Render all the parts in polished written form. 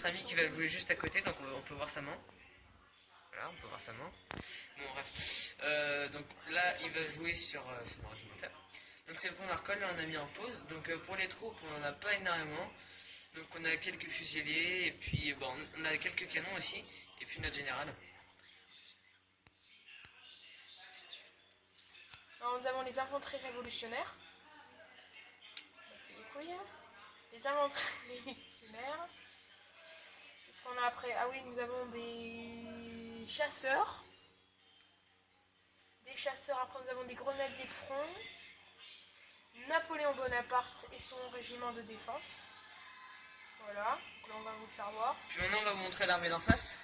notre ami qui va jouer juste à côté, donc on peut voir sa main. Voilà, on peut voir sa main. Bon, bref. Donc là, il va jouer sur son ordinateur. Donc c'est le point d'arcole, là on a mis en pause. Donc pour les troupes, on n'en a pas énormément. Donc on a quelques fusiliers, et puis bon, on a quelques canons aussi, et puis notre général. Alors, nous avons les infanteries révolutionnaires. Les couilles. Les infanteries révolutionnaires. Qu'est-ce qu'on a après? Ah oui, nous avons des chasseurs. Des chasseurs, après nous avons des grenadiers de front. Napoléon Bonaparte et son régiment de défense. Voilà, là on va vous le faire voir. Puis maintenant on va vous montrer l'armée d'en face.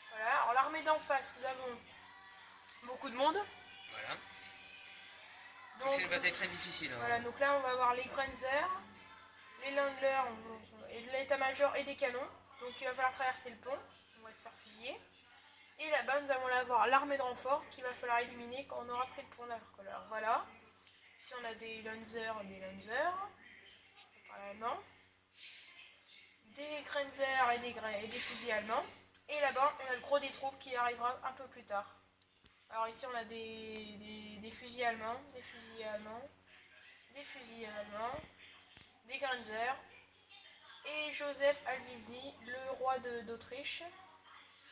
Voilà, alors l'armée d'en face, nous avons beaucoup de monde. Voilà. Donc c'est une bataille très difficile. Hein. Voilà, donc là on va avoir les Grenzer, les Landler et de l'état-major et des canons. Donc il va falloir traverser le pont, on va se faire fusiller. Et là-bas nous allons avoir l'armée de renfort qu'il va falloir éliminer quand on aura pris le pont d'Arcole. Alors voilà, ici on a des Lanzer, je sais pas allemand, des Grenzer et des fusils allemands. Et là-bas on a le gros des troupes qui arrivera un peu plus tard. Alors ici on a des fusils allemands, des fusils allemands, des fusils allemands, des Grenzer et Joseph Alvisi, le roi d'Autriche.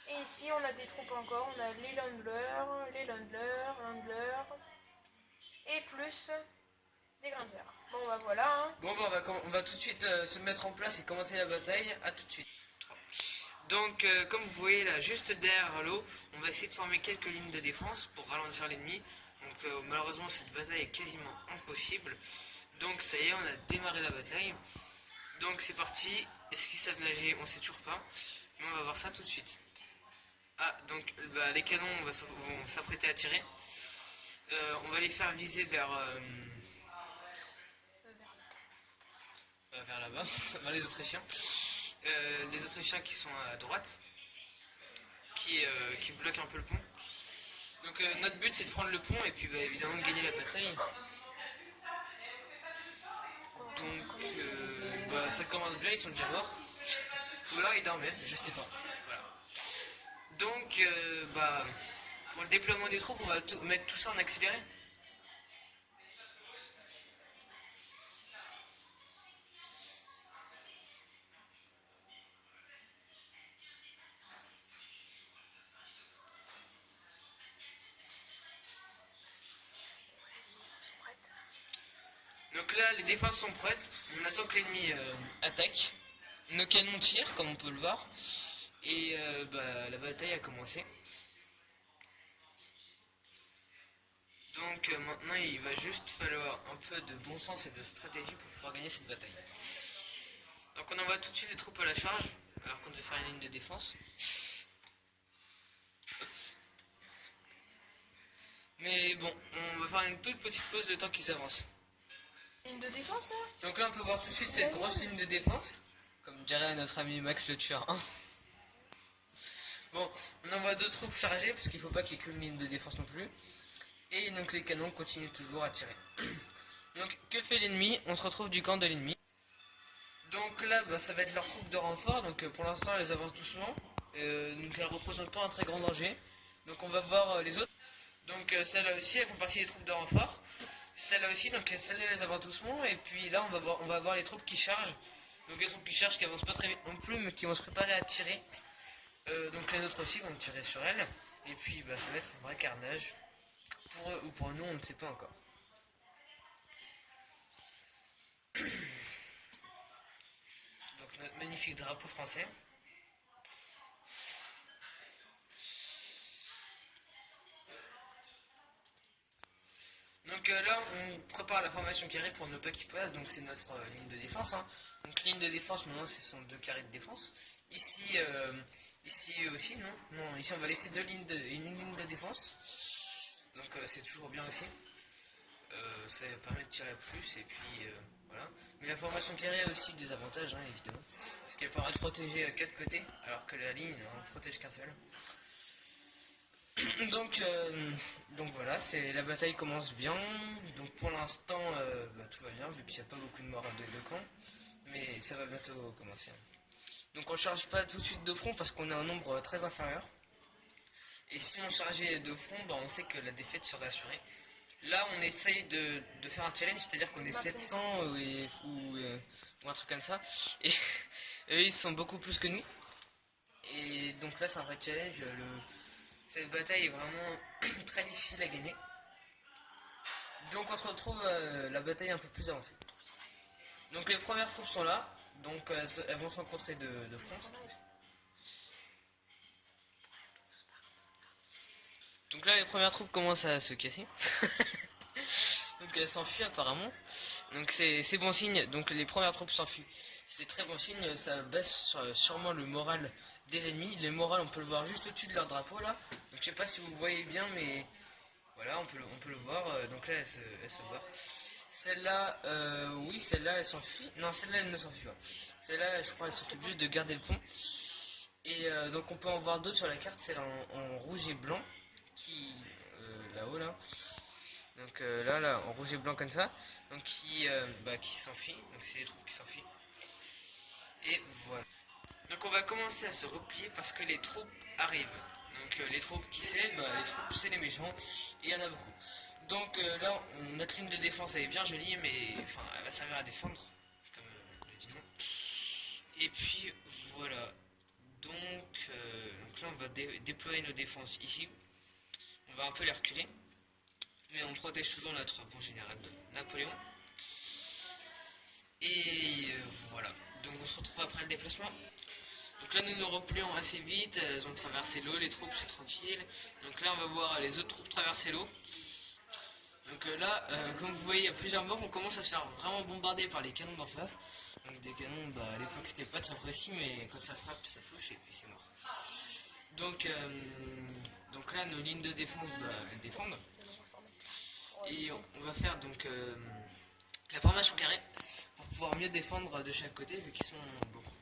Et ici on a des troupes encore, on a les Landler, et plus des Grenzer. Bon bah voilà. Hein. Bon bah on va tout de suite se mettre en place et commencer la bataille. À tout de suite. Donc comme vous voyez là, juste derrière l'eau, on va essayer de former quelques lignes de défense pour ralentir l'ennemi. Donc malheureusement cette bataille est quasiment impossible. Donc ça y est, on a démarré la bataille. Donc c'est parti. Est-ce qu'ils savent nager? On sait toujours pas. Mais on va voir ça tout de suite. Ah donc bah, les canons vont s'apprêter à tirer. On va les faire viser vers là-bas, vers les Autrichiens. Les Autrichiens qui sont à droite, qui bloquent un peu le pont. Donc notre but c'est de prendre le pont et puis bah, évidemment de gagner la bataille. Donc bah, ça commence bien, ils sont déjà morts. Ou alors ils dormaient, je sais pas. Voilà. Donc bah, pour le déploiement des troupes, on va mettre tout ça en accéléré. Donc là, les défenses sont prêtes. On attend que l'ennemi attaque. Nos canons tirent, comme on peut le voir. Et bah, la bataille a commencé. Donc maintenant, il va juste falloir un peu de bon sens et de stratégie pour pouvoir gagner cette bataille. Donc on envoie tout de suite les troupes à la charge, alors qu'on devait faire une ligne de défense. Mais bon, on va faire une toute petite pause le temps qu'ils s'avancent. Ligne de défense hein. Donc là on peut voir tout de suite cette grosse ligne de défense, comme dirait notre ami Max le tueur 1. Bon, on envoie deux troupes chargées parce qu'il ne faut pas qu'il y ait qu'une ligne de défense non plus. Et donc les canons continuent toujours à tirer. Donc que fait l'ennemi? On se retrouve du camp de l'ennemi. Donc là bah, ça va être leurs troupes de renfort, donc pour l'instant elles avancent doucement. Donc elles ne représentent pas un très grand danger. Donc on va voir les autres. Donc celles-là aussi elles font partie des troupes de renfort. Celle-là aussi, donc celle-là elles avancent doucement, et puis là on va voir les troupes qui chargent. Donc les troupes qui chargent qui avancent pas très vite non plus, mais qui vont se préparer à tirer. Donc les autres aussi vont tirer sur elles. Et puis bah, ça va être un vrai carnage. Pour eux ou pour nous, on ne sait pas encore. Donc notre magnifique drapeau français. Donc là on prépare la formation carré pour ne pas qu'ils passent, donc c'est notre ligne de défense. Hein. Donc ligne de défense maintenant ce sont deux carrés de défense. Ici, ici aussi non, non, ici on va laisser une ligne de défense. Donc c'est toujours bien aussi. Ça permet de tirer plus et puis voilà. Mais la formation carrée a aussi des avantages hein, évidemment. Parce qu'elle permet de protéger 4 côtés alors que la ligne on ne protège qu'un seul. Donc voilà, la bataille commence bien. Donc pour l'instant, bah, tout va bien vu qu'il n'y a pas beaucoup de morts des deux camps. Mais ça va bientôt commencer. Donc on charge pas tout de suite de front parce qu'on a un nombre très inférieur. Et si on chargeait de front, bah, on sait que la défaite serait assurée. Là on essaye de faire un challenge, c'est-à-dire qu'on est 700 ou un truc comme ça. Et eux ils sont beaucoup plus que nous. Et donc là c'est un vrai challenge. Cette bataille est vraiment très difficile à gagner. Donc on se retrouve la bataille un peu plus avancée. Donc les premières troupes sont là. Donc elles vont se rencontrer de front. Donc là les premières troupes commencent à se casser. Donc elles s'enfuient apparemment. Donc c'est bon signe. Donc les premières troupes s'enfuient. C'est très bon signe. Ça baisse sûrement le moral des ennemis. Le moral on peut le voir juste au-dessus de leur drapeau là. Donc je sais pas si vous voyez bien mais voilà on peut le voir. Donc là elle se barre. Celle-là, oui, celle-là elle s'enfuit. Non, celle-là elle ne s'enfuit pas. Celle-là, je crois, elle s'occupe juste de garder le pont. Et donc on peut en voir d'autres sur la carte, celle en rouge et blanc, qui là-haut là. Donc là, en rouge et blanc comme ça. Donc qui s'enfuit. Donc c'est les troupes qui s'enfuient. Et voilà. Donc on va commencer à se replier parce que les troupes arrivent. Donc les troupes qui c'est, les troupes c'est les méchants. Et il y en a beaucoup. Donc là, notre ligne de défense elle est bien jolie, mais enfin, elle va servir à défendre, comme le dit le nom. Et puis voilà. Donc là, on va déployer nos défenses ici. On va un peu les reculer, mais on protège toujours notre bon général Napoléon. Et voilà. Donc on se retrouve après le déplacement. Donc là nous nous replions assez vite, elles ont traversé l'eau, les troupes c'est tranquille. Donc là on va voir les autres troupes traverser l'eau. Donc là, comme vous voyez, il y a plusieurs morts, on commence à se faire vraiment bombarder par les canons d'en face. Donc des canons, à l'époque c'était pas très précis, mais quand ça frappe, ça touche et puis c'est mort. Donc là, nos lignes de défense, elles défendent. Et on va faire donc la formation carrée pour pouvoir mieux défendre de chaque côté vu qu'ils sont beaucoup.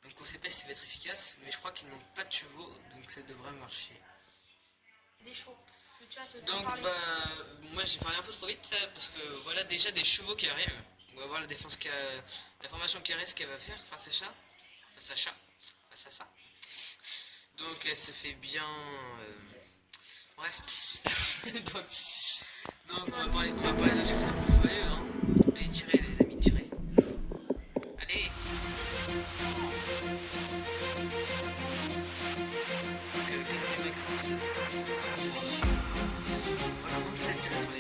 Donc au CPS ça va être efficace, mais je crois qu'ils n'ont pas de chevaux, donc ça devrait marcher. Des chevaux. Donc moi j'ai parlé un peu trop vite parce que voilà déjà des chevaux qui arrivent. On va voir la formation carrée ce qu'elle va faire face à ça. Donc elle se fait bien. Bref. donc on va parler de choses de plus joyeux. Hein. Allez tirez les amis, tirez. Allez. Donc 4ème Maxence. On va commencer à tirer sur les